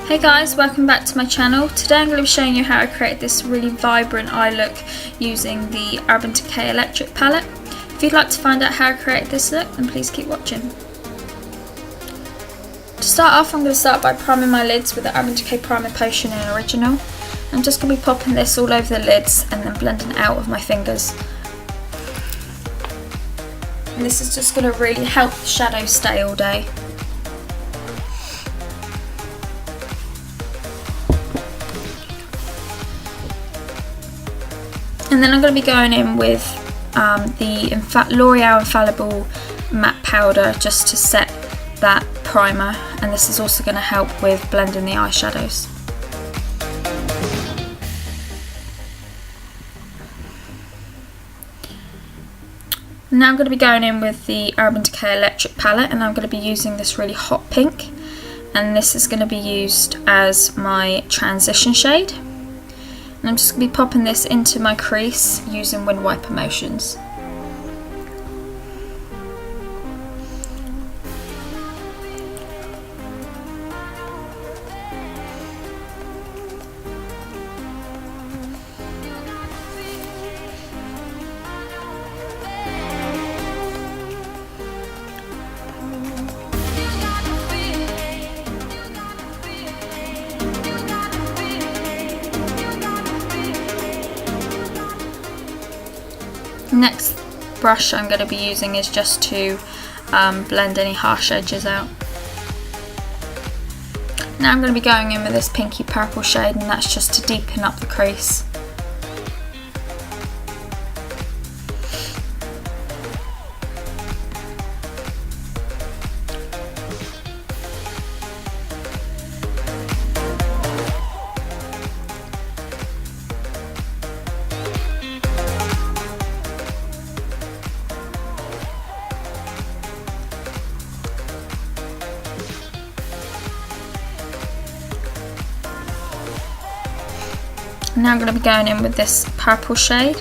Hey guys, welcome back to my channel. Today I'm going to be showing you how I create this really vibrant eye look using the Urban Decay electric palette. If you'd like to find out how I create this look, then please keep watching. To start off, I'm going to start by priming my lids with the Urban Decay Primer Potion in Original. I'm just going to be popping this all over the lids and then blending it out with my fingers. And this is just going to really help the shadows stay all day. And then I'm going to be going in with the Loreal Infallable matte powder just to set that primer, and this is also going to help with blending the eyeshadows. Now I'm going to be going in with the Urban Decay electric palette, and I'm going to be using this really hot pink, and this is going to be used as my transition shade. And I'm just going to be popping this into my crease using wind wiper motions. Next brush I'm going to be using is just to blend any harsh edges out. Now I'm going to be going in with this pinky purple shade, and that's just to deepen up the crease. Now I'm going to be going in with this purple shade.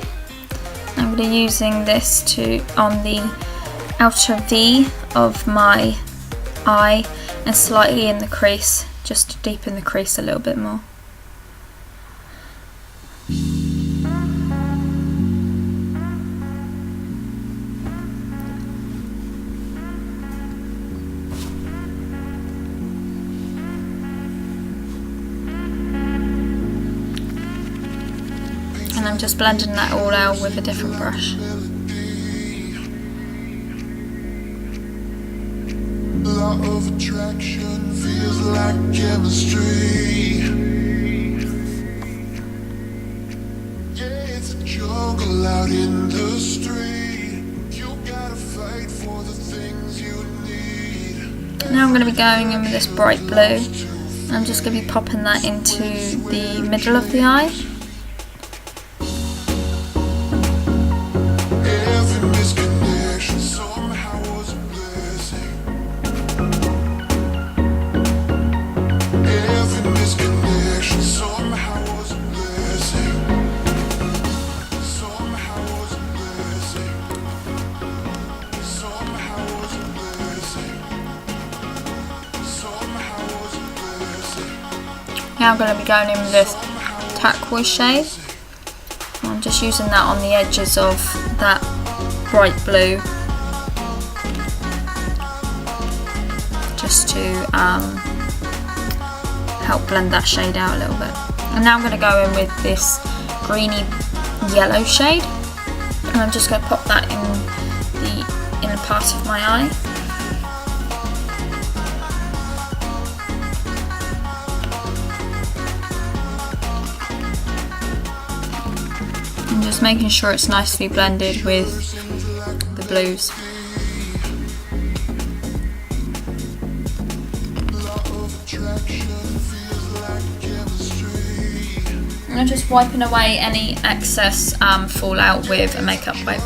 I'm going to be using this on the outer V of my eye and slightly in the crease, just to deepen the crease a little bit more. And I'm just blending that all out with a different brush. Law of attraction feels like chemistry. Yeah, it's a jungle out in the street. You gotta fight for the things you need. Now I'm going to be going in with this bright blue. I'm just going to be popping that into the middle of the eye. Now I'm going to be going in with this turquoise shade. I'm just using that on the edges of that bright blue, just to help blend that shade out a little bit. And now I'm going to go in with this greeny yellow shade, and I'm just going to pop that in the inner part of my eye. Just making sure it's nicely blended with the blues. I'm just wiping away any excess fallout with a makeup wipe.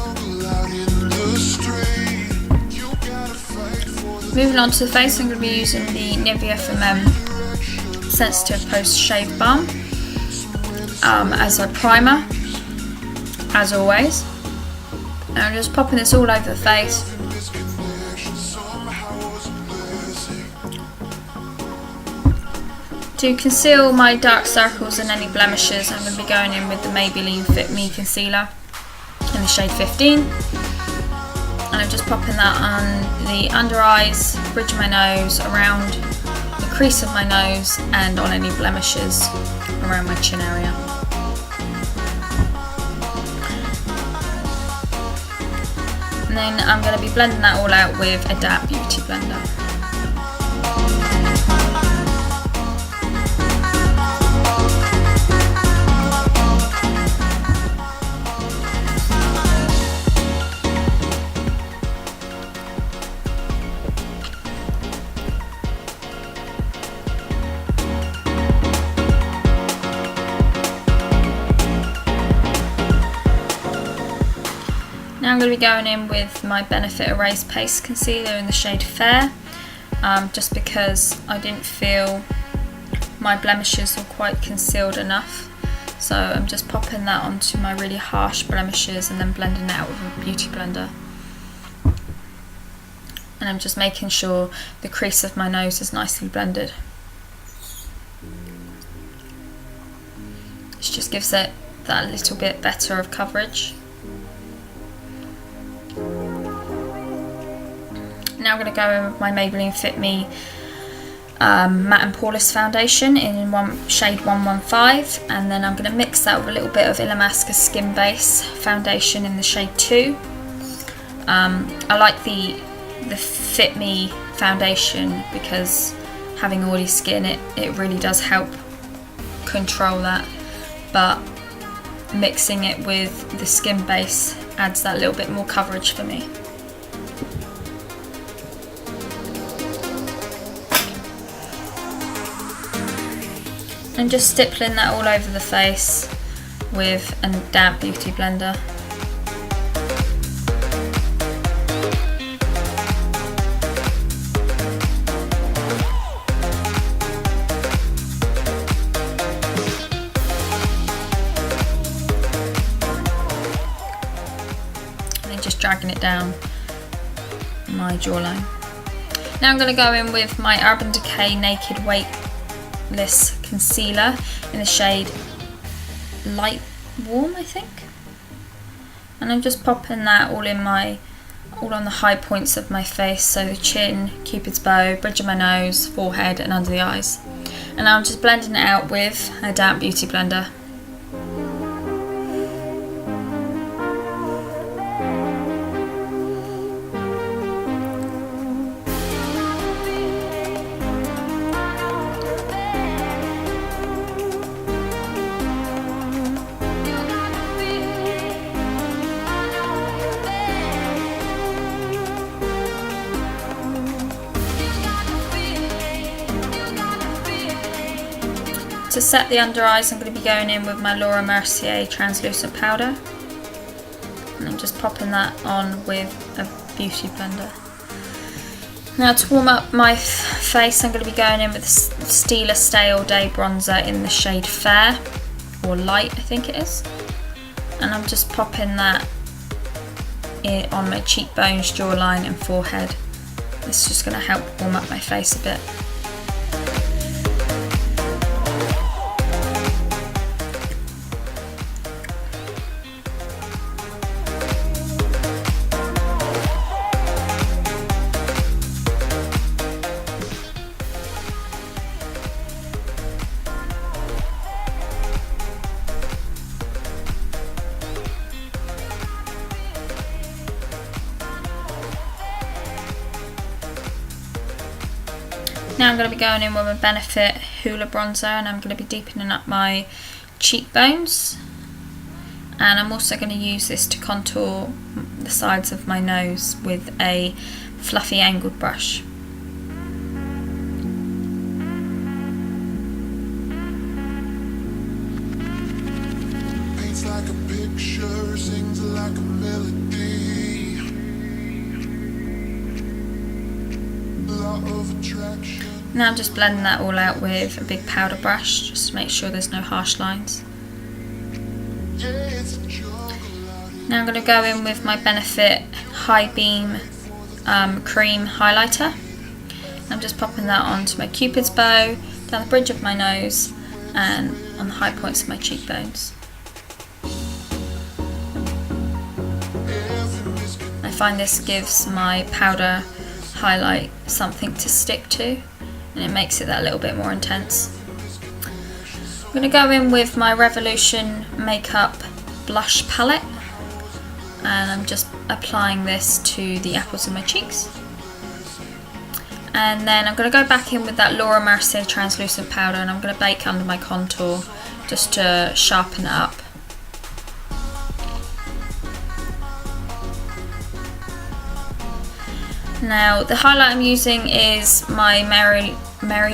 Moving on to the face, I'm going to be using the Nivea for Men Sensitive Post Shave Balm as a primer, as always. And I'm just popping this all over the face. To conceal my dark circles and any blemishes, I'm going to be going in with the Maybelline Fit Me Concealer in the shade 15. And I'm just popping that on the under eyes, bridge of my nose, around the crease of my nose, and on any blemishes around my chin area. And then I'm going to be blending that all out with a damp beauty blender. Now I'm going to be going in with my Benefit Erase Paste Concealer in the shade Fair, just because I didn't feel my blemishes were quite concealed enough. So I'm just popping that onto my really harsh blemishes and then blending it out with a beauty blender. And I'm just making sure the crease of my nose is nicely blended. This just gives it that little bit better of coverage. Now I'm going to go in with my Maybelline Fit Me Matte and Poreless Foundation in shade 115, and then I'm going to mix that with a little bit of Illamasqua Skin Base Foundation in the shade 2. I like the Fit Me foundation because having oily skin, it really does help control that, but mixing it with the Skin Base adds that little bit more coverage for me. I'm just stippling that all over the face with a damp beauty blender. And then just dragging it down my jawline. Now I'm going to go in with my Urban Decay Naked Weightless Concealer in the shade Light Warm, I think. And I'm just popping that all on the high points of my face, so the chin, cupid's bow, bridge of my nose, forehead and under the eyes. And I'm just blending it out with a damp beauty blender. To set the under eyes, I'm going to be going in with my Mercier translucent powder, and I'm just popping that on with a beauty blender. Now to warm up my face, I'm going to be going in with the Stila Stay All Day bronzer in the shade Fair, or Light I think it is, and I'm just popping that on my cheekbones, jawline and forehead. This is just going to help warm up my face a bit. Now I'm going to be going in with a Benefit Hoola bronzer, and I'm going to be deepening up my cheekbones, and I'm also going to use this to contour the sides of my nose with a fluffy angled brush. Now I'm just blending that all out with a big powder brush, just to make sure there's no harsh lines. Now I'm going to go in with my Benefit High Beam Cream Highlighter. I'm just popping that onto my Cupid's bow, down the bridge of my nose, and on the high points of my cheekbones. I find this gives my powder highlight something to stick to, and it makes it that little bit more intense. I'm going to go in with my Revolution Makeup Blush Palette, and I'm just applying this to the apples of my cheeks. And then I'm going to go back in with that Laura Mercier translucent powder, and I'm going to bake under my contour just to sharpen it up. Now the highlight I'm using is my Manizer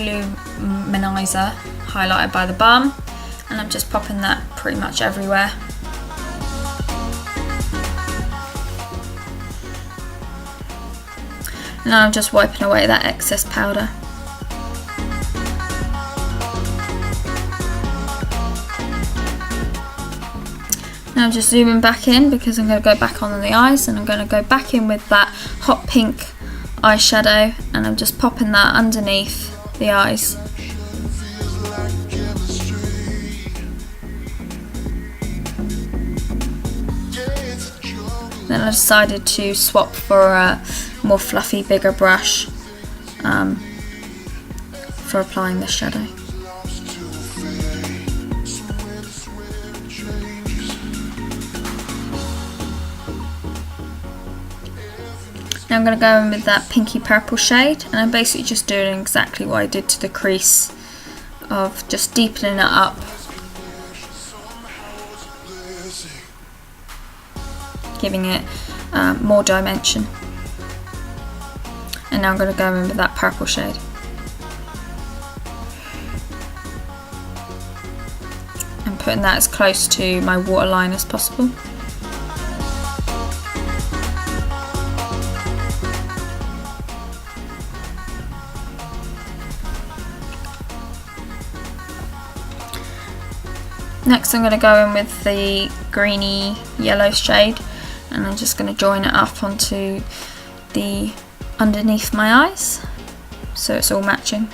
highlighter by the Balm, and I'm just popping that pretty much everywhere. Now I'm just wiping away that excess powder. Now I'm just zooming back in because I'm going to go back on the eyes, and I'm going to go back in with that hot pink eyeshadow, and I'm just popping that underneath the eyes. Then I decided to swap for a more fluffy, bigger brush for applying this shadow. Now I'm going to go in with that pinky purple shade, and I'm basically just doing exactly what I did to the crease, of just deepening it up. Giving it more dimension. And now I'm going to go in with that purple shade. And putting that as close to my waterline as possible. Next I'm going to go in with the greeny yellow shade, and I'm just going to join it up onto the underneath my eyes so it's all matching.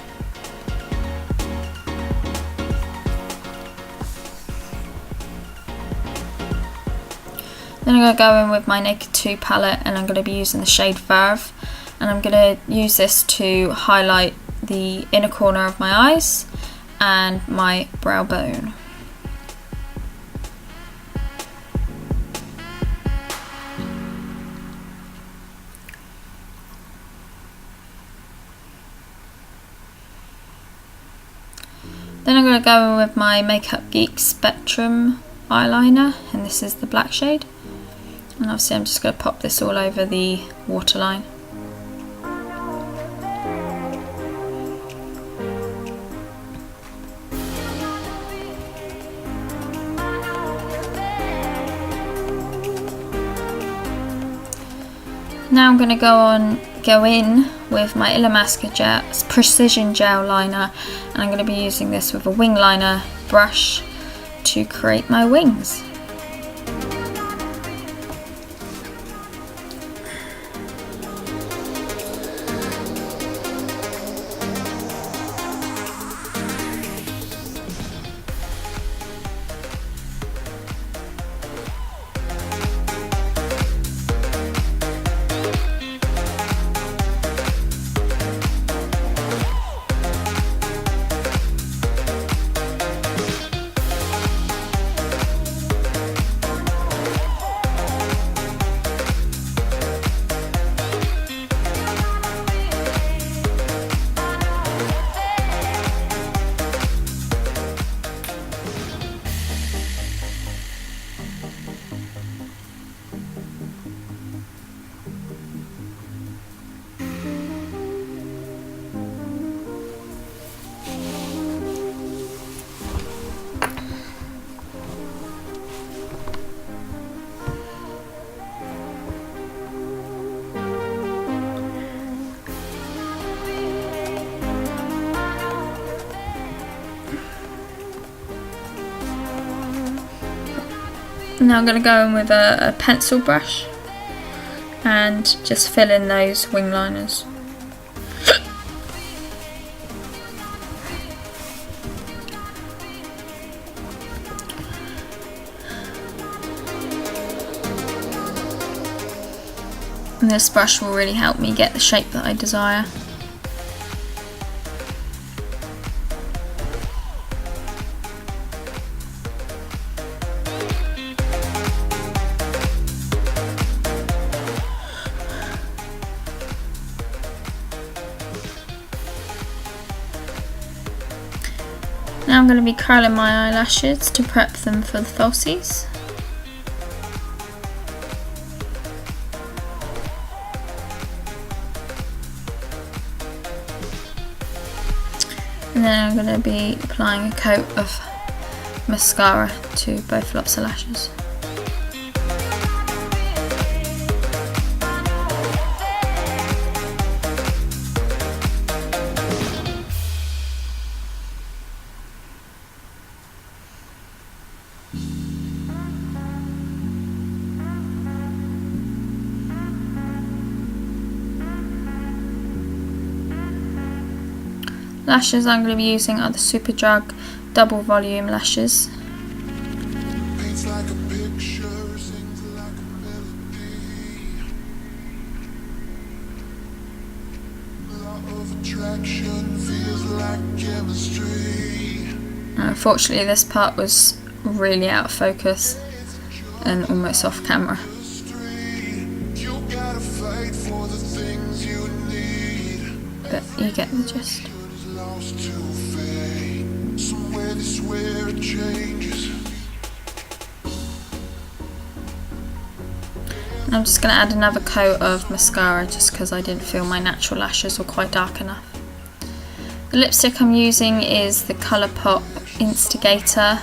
Then I'm going to go in with my Naked 2 palette, and I'm going to be using the shade Verve, and I'm going to use this to highlight the inner corner of my eyes and my brow bone. Then I'm going to go in with my Makeup Geek Spectrum eyeliner, and this is the black shade. And obviously I'm just going to pop this all over the waterline. Now I'm going to go in with my Illamasqua Precision Gel Liner, and I'm going to be using this with a wing liner brush to create my wings. Now I'm going to go in with a pencil brush and just fill in those wing liners. And this brush will really help me get the shape that I desire. Now I'm going to be curling my eyelashes to prep them for the falsies. And then I'm going to be applying a coat of mascara to both lots of lashes. Lashes I'm going to be using are the Superdrug double volume lashes. Unfortunately this part was really out of focus and almost off camera. But you get the gist. I'm just going to add another coat of mascara just because I didn't feel my natural lashes were quite dark enough. The lipstick I'm using is the Colourpop Instigator,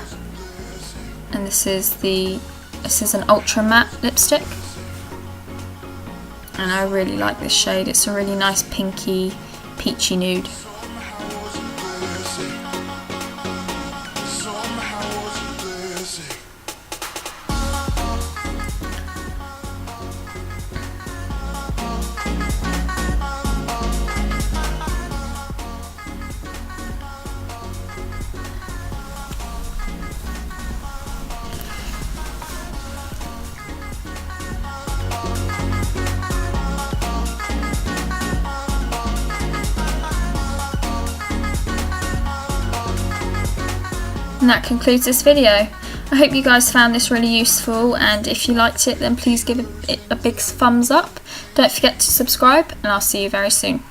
and this is an ultra matte lipstick, and I really like this shade. It's a really nice pinky peachy nude. And that concludes this video. I hope you guys found this really useful, and if you liked it then please give it a big thumbs up. Don't forget to subscribe, and I'll see you very soon.